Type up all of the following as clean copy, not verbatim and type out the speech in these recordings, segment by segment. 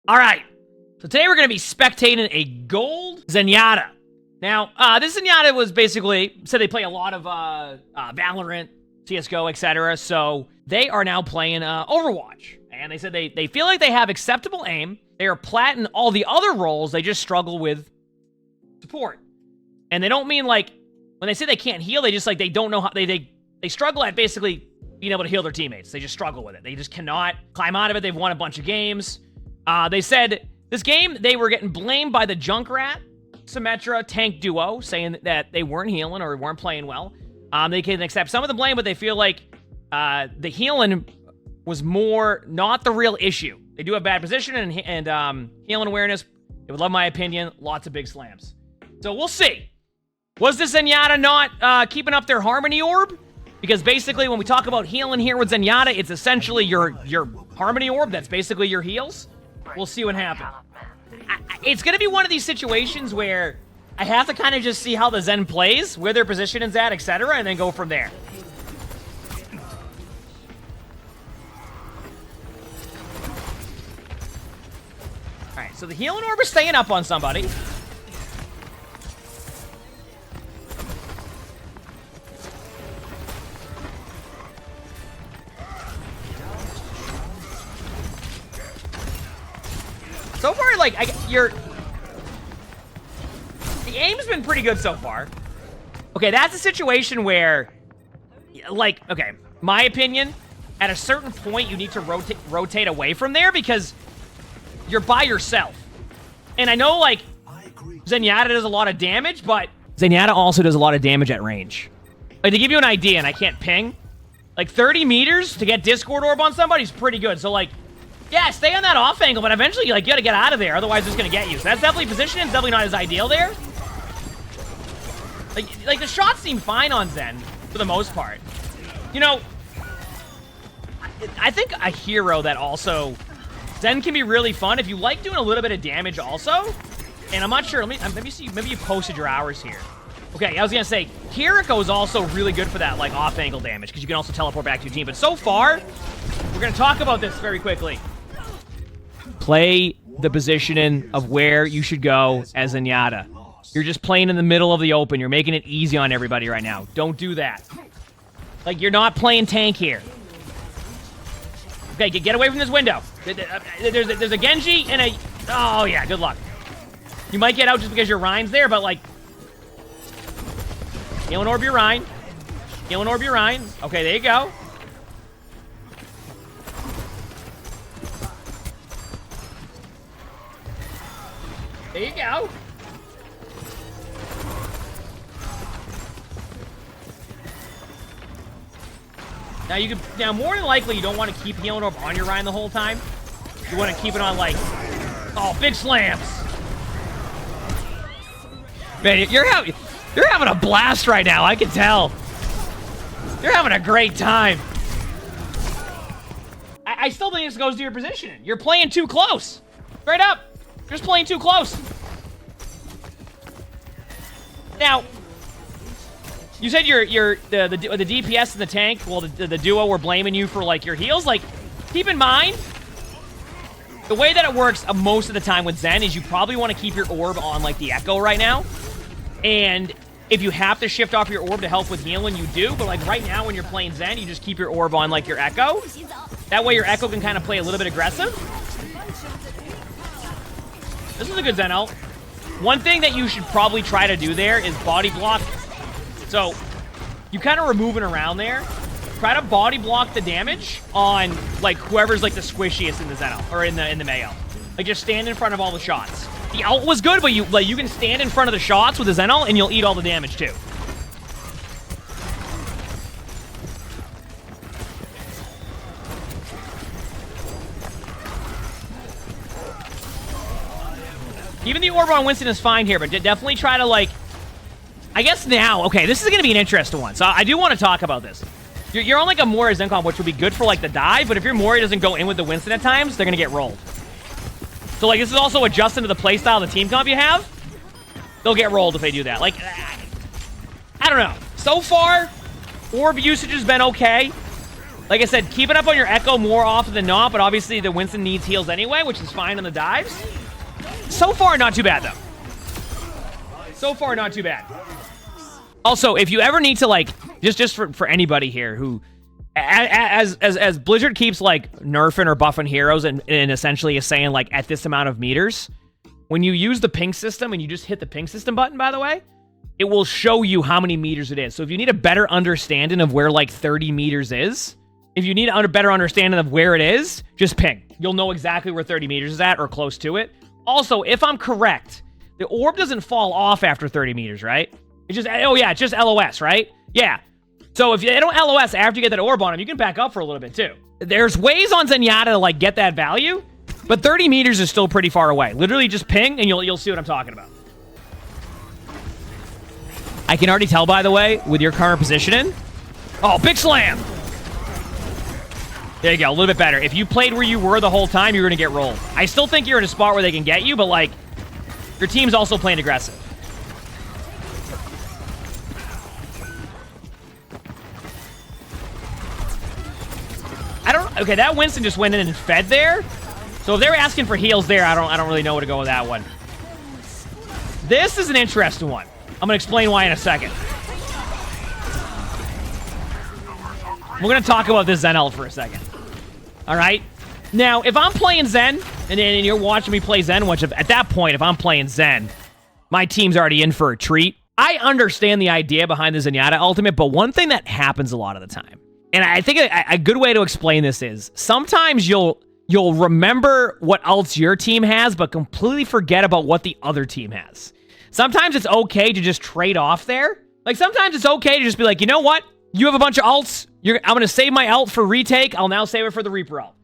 All right. So today we're going to be spectating a gold Zenyatta. Now, this Zenyatta was basically, said they play a lot of Valorant, CSGO, etc. So they are now playing Overwatch. And they said they feel like they have acceptable aim. They are plat in all the other roles. They just struggle with support. And they don't mean like, when they say they can't heal, they just like, they don't know how, they struggle at basically being able to heal their teammates. They just struggle with it. They just cannot climb out of it. They've won a bunch of games. They said this game, they were getting blamed by the Junkrat, Symmetra, tank duo, saying that they weren't healing or weren't playing well. They can accept some of the blame, but they feel like the healing was more not the real issue. They do have bad position and healing awareness. They would love my opinion. Lots of big slams. So we'll see. Was this Zenyatta not keeping up their Harmony Orb? Because basically when we talk about healing here with Zenyatta, it's essentially your Harmony Orb. That's basically your heals. We'll see what happens. It's going to be one of these situations where I have to kind of just see how the Zen plays, where their position is at, etc., and then go from there. Alright, so the healing orb is staying up on somebody. So far, like, the aim's been pretty good so far. Okay, that's a situation where, like, okay, my opinion, at a certain point, you need to rotate away from there because you're by yourself. And I know, like, Zenyatta does a lot of damage, but Zenyatta also does a lot of damage at range. Like, to give you an idea, and I can't ping, like, 30 meters to get Discord Orb on somebody is pretty good. So, like, yeah, stay on that off angle, but eventually, like, you gotta get out of there, otherwise it's gonna get you. So that's definitely positioning, definitely not as ideal there. Like the shots seem fine on Zen, for the most part. You know, I think a hero that also, Zen can be really fun if you like doing a little bit of damage also. And I'm not sure, let me see, maybe you posted your hours here. Okay, I was gonna say, Kiriko is also really good for that, like, off angle damage, because you can also teleport back to your team. But so far, we're gonna talk about this very quickly. Play the positioning of where you should go as Zenyatta. You're just playing in the middle of the open. You're making it easy on everybody right now. Don't do that. Like, you're not playing tank here. Okay, get away from this window. There's a Genji and a... Oh, yeah, good luck. You might get out just because your Rhine's there, but, like... Healing Orb your Rhine. Healing Orb your Rhine. Okay, there you go. There you go. Now more than likely you don't want to keep healing orb on your Rhine the whole time. You want to keep it on, like, oh, big slams. Man, you're having a blast right now, I can tell. You're having a great time. I still think this goes to your positioning. You're playing too close. Straight up. You're just playing too close. Now, you said the DPS and the tank, well, the duo were blaming you for, like, your heals. Like, keep in mind, the way that it works most of the time with Zen is you probably want to keep your orb on, like, the Echo right now. And if you have to shift off your orb to help with healing, you do. But, like, right now when you're playing Zen, you just keep your orb on, like, your Echo. That way your Echo can kind of play a little bit aggressive. This is a good Zen ult. One thing that you should probably try to do there is body block. So, you kind of removing around there. Try to body block the damage on, like, whoever's, like, the squishiest in the Zen ult, or in the Mayo. Like, just stand in front of all the shots. The ult was good, but you can stand in front of the shots with the Zen ult, and you'll eat all the damage, too. Even the orb on Winston is fine here, but definitely try to, like... I guess now... Okay, this is going to be an interesting one, so I do want to talk about this. You're on, like, a Mori Zen comp, which would be good for, like, the dive, but if your Mori doesn't go in with the Winston at times, they're going to get rolled. So, like, this is also adjusting to the playstyle of the team comp you have. They'll get rolled if they do that. Like, I don't know. So far, orb usage has been okay. Like I said, keep it up on your Echo more often than not, but obviously the Winston needs heals anyway, which is fine on the dives. So far, not too bad, though. So far, not too bad. Also, if you ever need to, like, just for anybody here who, as Blizzard keeps, like, nerfing or buffing heroes and essentially is saying, like, at this amount of meters, when you use the ping system and you just hit the ping system button, by the way, it will show you how many meters it is. So if you need a better understanding of where, like, 30 meters is, if you need a better understanding of where it is, just ping. You'll know exactly where 30 meters is at or close to it. Also, if I'm correct, the orb doesn't fall off after 30 meters, right? It's just, oh yeah, it's just LOS, right? Yeah. So if they don't LOS after you get that orb on them, you can back up for a little bit too. There's ways on Zenyatta to like get that value, but 30 meters is still pretty far away. Literally just ping and you'll see what I'm talking about. I can already tell, by the way, with your current positioning. Oh, big slam! There you go, a little bit better. If you played where you were the whole time, you're gonna get rolled. I still think you're in a spot where they can get you, but like, your team's also playing aggressive. Okay, that Winston just went in and fed there. So if they were asking for heals there, I don't really know where to go with that one. This is an interesting one. I'm gonna explain why in a second. We're gonna talk about this Zen ult for a second. Alright? Now, if I'm playing Zen, and you're watching me play Zen, which at that point, if I'm playing Zen, my team's already in for a treat. I understand the idea behind the Zenyatta ultimate, but one thing that happens a lot of the time, and I think a good way to explain this is, sometimes you'll remember what ults your team has, but completely forget about what the other team has. Sometimes it's okay to just trade off there. Like, sometimes it's okay to just be like, you know what? You have a bunch of ults. I'm going to save my ult for retake. I'll now save it for the Reaper ult.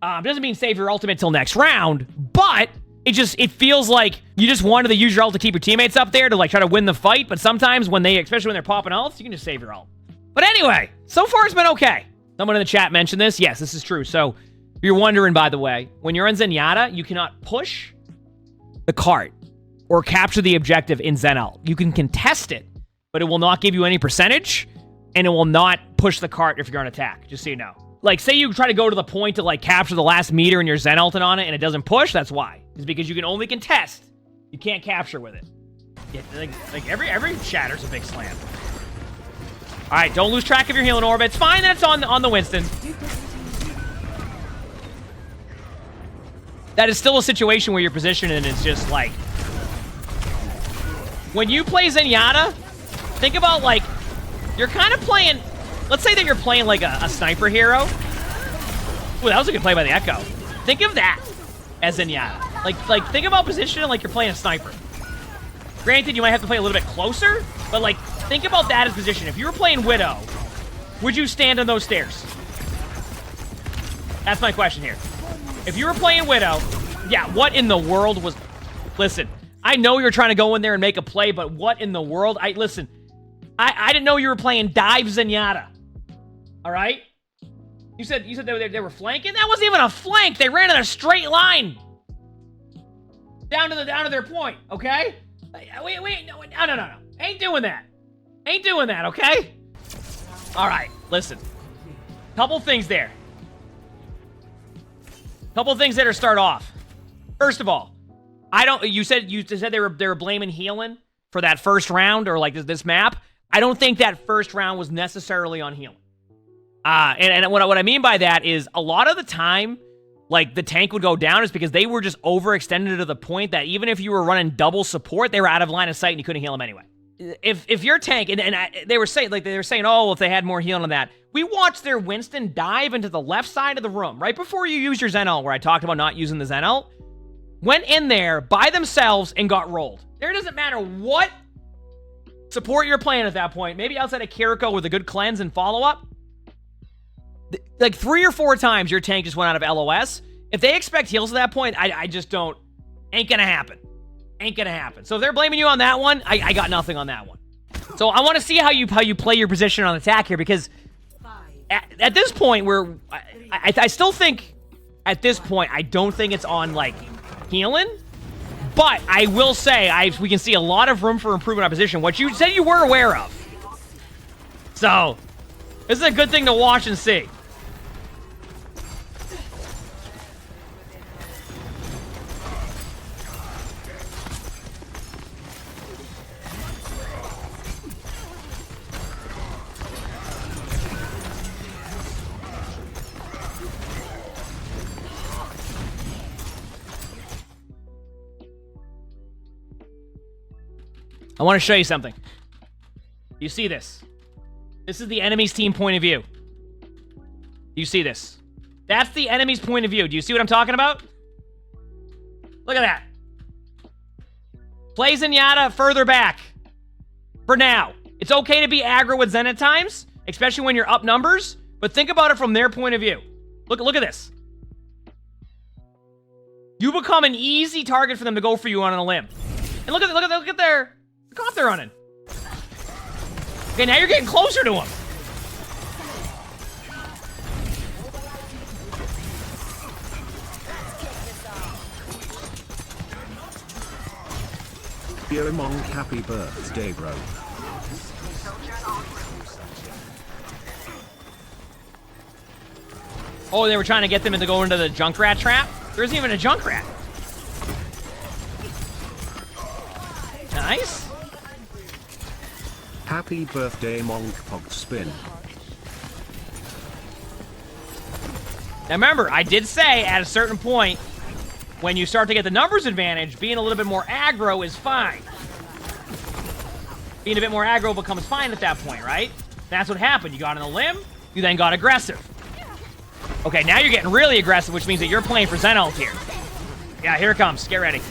Doesn't mean save your ultimate till next round, but it feels like you just wanted to use your ult to keep your teammates up there to, like, try to win the fight, but sometimes especially when they're popping ults, you can just save your ult. But anyway, so far it's been okay. Someone in the chat mentioned this. Yes, this is true. So, if you're wondering, by the way, when you're in Zenyatta, you cannot push the cart or capture the objective in Zen ult. You can contest it, but it will not give you any percentage, and it will not push the cart if you're on attack, just so you know. Like, say you try to go to the point to, like, capture the last meter and you're Zen ulting on it and it doesn't push, that's why. It's because you can only contest. You can't capture with it. Yeah, like every shatter's a big slam. Alright, don't lose track of your healing orb. It's fine that it's on the Winston. That is still a situation where your positioning is just, like... When you play Zenyatta, think about, like... You're kind of playing... Let's say that you're playing, like, a sniper hero. Ooh, that was a good play by the Echo. Think of that as Zenyatta. Like, think about positioning like you're playing a sniper. Granted, you might have to play a little bit closer, but, like, think about that as position. If you were playing Widow, would you stand on those stairs? That's my question here. If you were playing Widow, yeah, what in the world was... Listen, I know you're trying to go in there and make a play, but what in the world? Listen, I didn't know you were playing Dive Zenyatta. All right? You said they were flanking? That wasn't even a flank. They ran in a straight line. Down to their point, okay? Wait, no. Ain't doing that. Ain't doing that, okay? All right, listen. Couple things there. Couple things there to start off. First of all, you said they were blaming healing for that first round or like this map. I don't think that first round was necessarily on healing. And what I mean by that is a lot of the time, like, the tank would go down is because they were just overextended to the point that even if you were running double support, they were out of line of sight and you couldn't heal them anyway. If your tank, they were saying, oh, if they had more healing on that. We watched their Winston dive into the left side of the room right before you used your Zen ult, where I talked about not using the Zen ult. Went in there by themselves and got rolled. There doesn't matter what support you're playing at that point. Maybe outside of Kiriko with a good cleanse and follow-up. Like 3 or 4 times your tank just went out of LOS. If they expect heals at that point, I just don't. Ain't gonna happen. Ain't gonna happen. So if they're blaming you on that one, I got nothing on that one. So I want to see how you play your position on attack here, because at this point, I still think at this point, I don't think it's on, like, healing. But I will say, we can see a lot of room for improvement on position, what you said you were aware of. So this is a good thing to watch and see. I want to show you something. You see this? This is the enemy's team point of view. You see this? That's the enemy's point of view. Do you see what I'm talking about? Look at that. Play Zenyatta further back. For now. It's okay to be aggro with Zen at times, especially when you're up numbers, but think about it from their point of view. Look at this. You become an easy target for them to go for you on a limb. And look at their off they're running. Okay, now you're getting closer to them. Yo, emongg, happy birthday, bro. Oh, they were trying to get them to go into the Junkrat trap? There isn't even a Junkrat. Nice. Happy birthday, emongg, pog spin. Now remember, I did say at a certain point, when you start to get the numbers advantage, being a little bit more aggro is fine. Being a bit more aggro becomes fine at that point, right? That's what happened. You got on the limb, you then got aggressive. Okay, now you're getting really aggressive, which means that you're playing for Zen ult here. Yeah, here it comes. Get ready.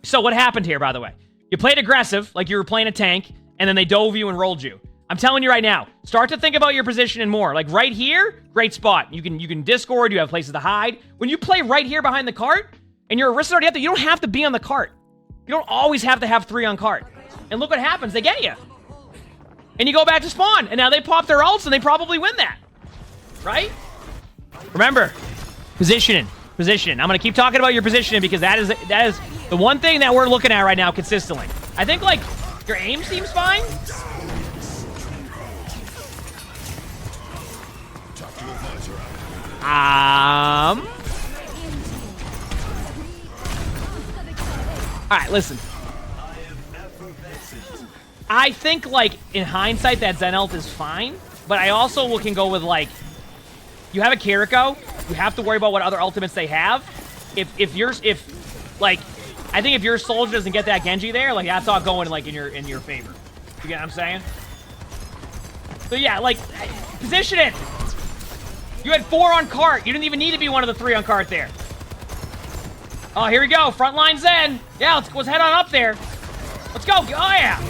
So what happened here, by the way? You played aggressive, like you were playing a tank, and then they dove you and rolled you. I'm telling you right now, start to think about your positioning more. Like right here, great spot. You can discord, you have places to hide. When you play right here behind the cart, and you're a risk starter, you don't have to be on the cart. You don't always have to have 3 on cart. And look what happens, they get you. And you go back to spawn, and now they pop their ults, and they probably win that. Right? Remember, positioning. I'm gonna keep talking about your positioning because that is the one thing that we're looking at right now consistently. I think, like, your aim seems fine. Alright, listen. I think, like, in hindsight, that Zen ult is fine, but I also can go with, like, you have a Kiriko, you have to worry about what other ultimates they have. I think if your soldier doesn't get that Genji there, like, that's all going, like, in your favor. You get what I'm saying? So, yeah, like, position it! You had 4 on cart. You didn't even need to be one of the 3 on cart there. Oh, here we go. Frontline Zen. Yeah, let's head on up there. Let's go. Oh, yeah.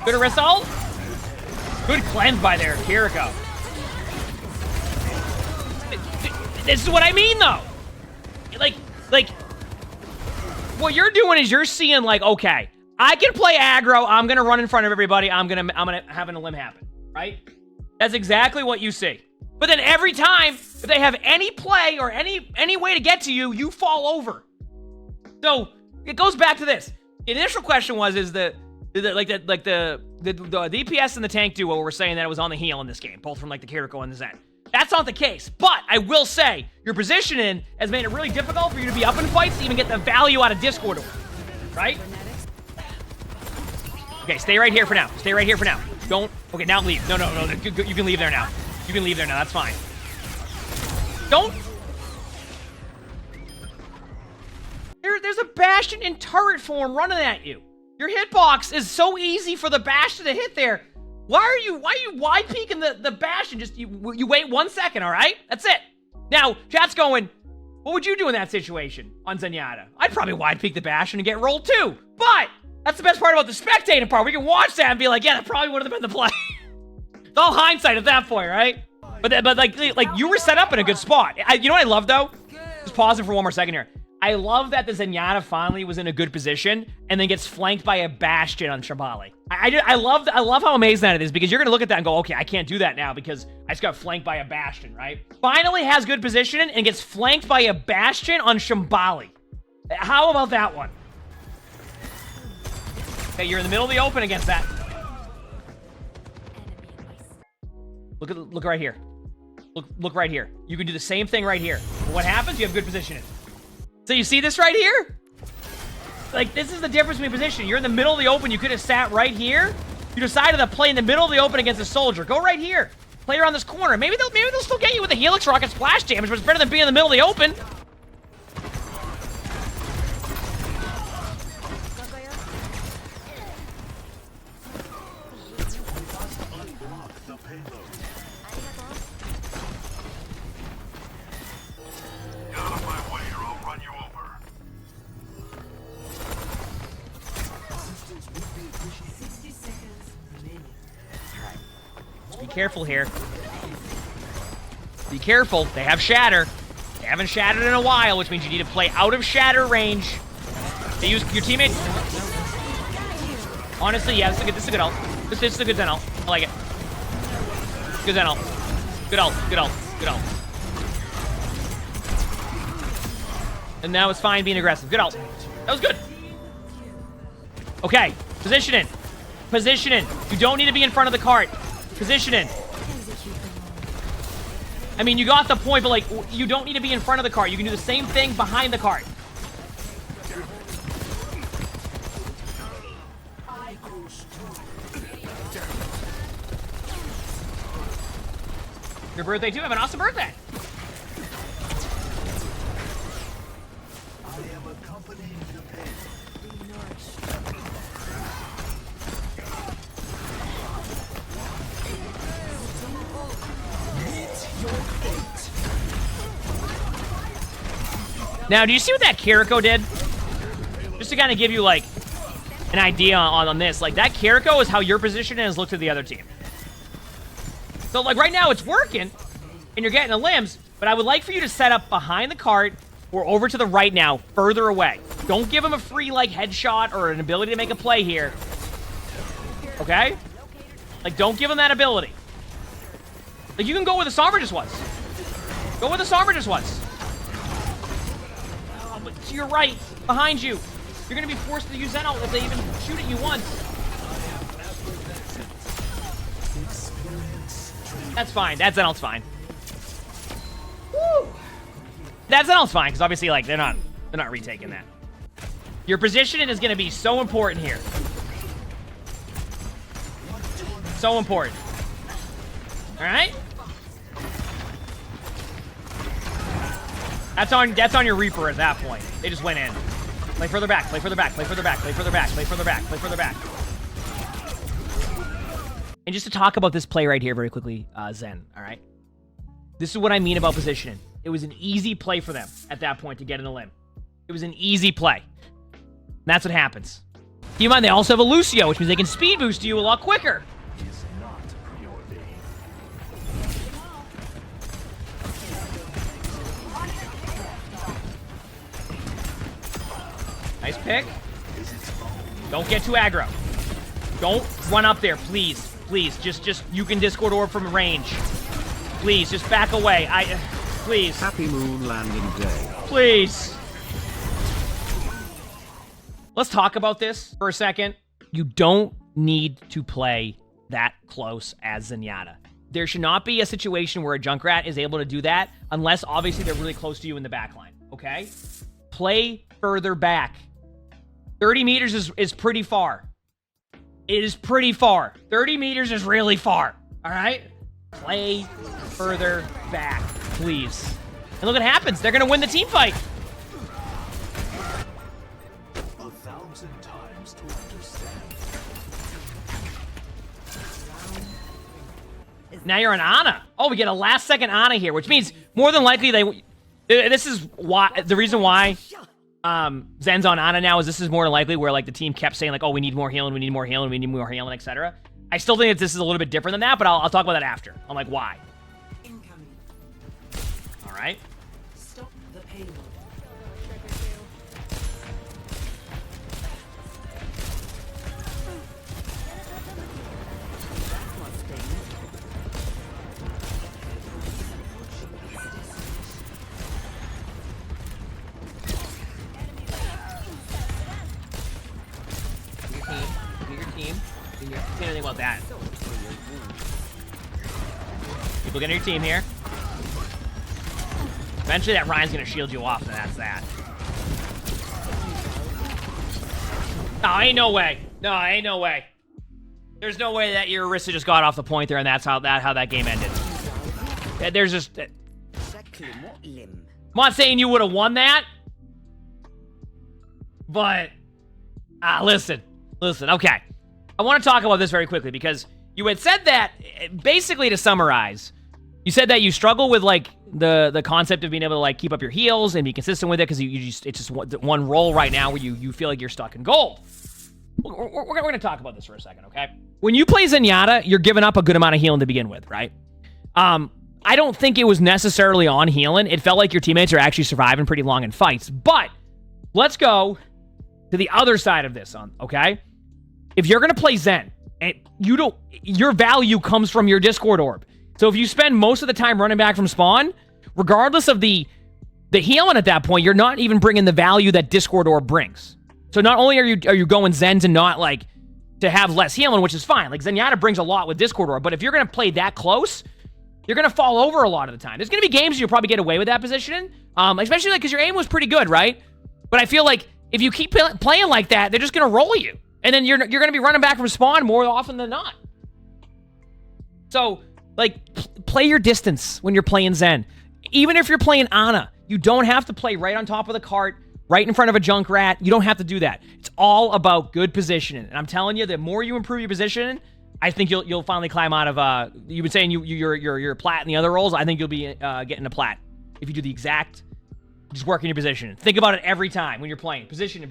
Good result. Good cleanse by there, Kiriko. This is what I mean, though. Like, what you're doing is you're seeing, like, okay, I can play aggro. I'm gonna run in front of everybody. I'm gonna have a limb happen, right? That's exactly what you see. But then every time, if they have any play or any way to get to you, you fall over. So it goes back to this. The initial question was, is the DPS and the tank duo were saying that it was on the heal in this game, both from like the Kiriko and the Zen. That's not the case. But I will say, your positioning has made it really difficult for you to be up in fights to even get the value out of Discord, right? Okay, stay right here for now. Stay right here for now. Don't. Okay, now leave. No. You can leave there now. You can leave there now. That's fine. Don't. There's a Bastion in turret form running at you. Your hitbox is so easy for the Bastion to hit there. Why are you wide peeking the Bastion? Just you wait 1 second, all right? That's it. Now, chat's going, what would you do in that situation on Zenyatta? I'd probably wide peek the Bastion and get rolled too. But that's the best part about the spectating part. We can watch that and be like, yeah, that probably would have been the play. It's all hindsight at that point, right? But like you were set up in a good spot. You know what I love though? Just pause it for 1 more second here. I love that the Zenyatta finally was in a good position and then gets flanked by a Bastion on Shambali. I love how amazing that it is, because you're gonna look at that and go, okay, I can't do that now because I just got flanked by a Bastion, right? Finally has good positioning and gets flanked by a Bastion on Shambali. How about that one? Okay, you're in the middle of the open against that. Look right here. Look right here. You can do the same thing right here. But what happens? You have good positioning. So you see this right here? Like, this is the difference between positioning. You're in the middle of the open. You could have sat right here. You decided to play in the middle of the open against a soldier. Go right here. Play around this corner. Maybe they'll still get you with the Helix Rocket splash damage, but it's better than being in the middle of the open. Be careful here. Be careful. They have Shatter. They haven't shattered in a while, which means you need to play out of Shatter range. They use your teammate. Honestly, yeah, this is a good ult. This is a good Zen ult. I like it. Good Zen ult. Good ult. Good ult. Good ult. And now it's fine being aggressive. Good ult. That was good. Okay. Positioning. Positioning. You don't need to be in front of the cart. Positioning. I mean, you got the point, but, like, you don't need to be in front of the cart. You can do the same thing behind the cart. Your birthday, too. Have an awesome birthday. Now, do you see what that Kiriko did? Just to kind of give you, like, an idea on this. Like, that Kiriko is how your position is looked to the other team. So, like, right now it's working, and you're getting the limbs, but I would like for you to set up behind the cart or over to the right now, further away. Don't give him a free, like, headshot or an ability to make a play here. Okay? Like, don't give him that ability. Like, you can go where the Sombra just was. Go where the Sombra just was. To your right, behind you. You're gonna be forced to use Zen ult if they even shoot at you once. That's fine. That Zen ult's fine. Woo! That Zen ult's fine, because obviously, like, they're not retaking that. Your positioning is gonna be so important here. So important. Alright? That's on your Reaper at that point. They just went in. Play further back, play further back, play further back, play further back, play further back, play further back. And just to talk about this play right here very quickly, Zen, all right? This is what I mean about positioning. It was an easy play for them at that point to get in the limb. It was an easy play. And that's what happens. Keep in mind, they also have a Lucio, which means they can speed boost you a lot quicker. Nice pick. Don't get too aggro. Don't run up there, please. Please, just you can Discord orb from range. Please, just back away. Please. Happy moon landing day. Please. Let's talk about this for a second. You don't need to play that close as Zenyatta. There should not be a situation where a Junkrat is able to do that unless, obviously, they're really close to you in the backline, okay? Play further back. 30 meters is pretty far. It is pretty far. 30 meters is really far, all right? Play further back, please. And look what happens. They're going to win the team fight. 1,000 times to understand. Now you're on Ana. Oh, we get a last-second Ana here, which means more than likely they... This is why the reason why Zen's on Ana now is this is more than likely where, like, the team kept saying, like, oh, we need more healing, we need more healing, we need more healing, etc. I still think that this is a little bit different than that, but I'll talk about that after. I'm like, why? Incoming. All right. Stop the payload. Say anything about that. Keep looking at your team here. Eventually that Ryan's gonna shield you off, and that's that. No, ain't no way. No, ain't no way. There's no way that your Orisa just got off the point there, and that's how that game ended. There's just... I'm not saying you would have won that, but... listen, okay. I want to talk about this very quickly, because you had said that, basically to summarize, you said that you struggle with, like, the concept of being able to, like, keep up your heals and be consistent with it, because it's just one role right now where you feel like you're stuck in gold. We're going to talk about this for a second, okay? When you play Zenyatta, you're giving up a good amount of healing to begin with, right? I don't think it was necessarily on healing. It felt like your teammates are actually surviving pretty long in fights. But let's go to the other side of this, okay? If you're going to play Zen, and your value comes from your Discord orb. So if you spend most of the time running back from spawn, regardless of the healing at that point, you're not even bringing the value that Discord orb brings. So not only are you going Zen to not, like, to have less healing, which is fine. Like, Zenyatta brings a lot with Discord orb, but if you're going to play that close, you're going to fall over a lot of the time. There's going to be games you'll probably get away with that positioning, especially, like, because your aim was pretty good, right? But I feel like if you keep playing like that, they're just going to roll you. And then you're going to be running back from spawn more often than not. So, like, play your distance when you're playing Zen. Even if you're playing Ana, you don't have to play right on top of the cart, right in front of a Junkrat. You don't have to do that. It's all about good positioning. And I'm telling you, the more you improve your positioning, I think you'll finally climb out of, you've been saying you're plat in the other roles. I think you'll be getting a plat if you do the exact, just working your position. Think about it every time when you're playing. Positioning.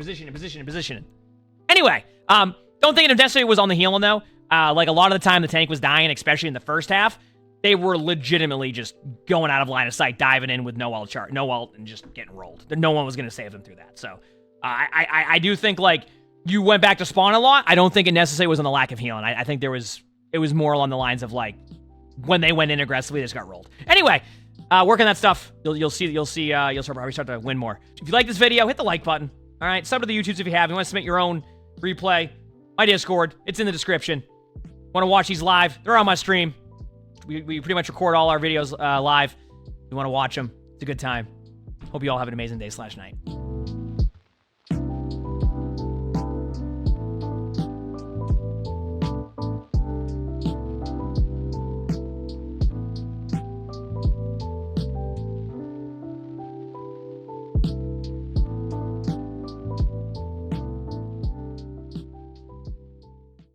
Anyway, don't think it necessarily was on the healing, though. Like, a lot of the time the tank was dying, especially in the first half. They were legitimately just going out of line of sight, diving in with no ult, and just getting rolled. No one was going to save them through that. So, I do think, like, you went back to spawn a lot. I don't think it necessarily was on the lack of healing. I think it was more along the lines of, like, when they went in aggressively, they just got rolled. Anyway, work on that stuff. You'll probably start to win more. If you like this video, hit the like button. All right, sub to the YouTubes if you have. If you want to submit your own replay, my Discord, it's in the description. Want to watch these live? They're on my stream. We pretty much record all our videos live. If you want to watch them, it's a good time. Hope you all have an amazing day/night.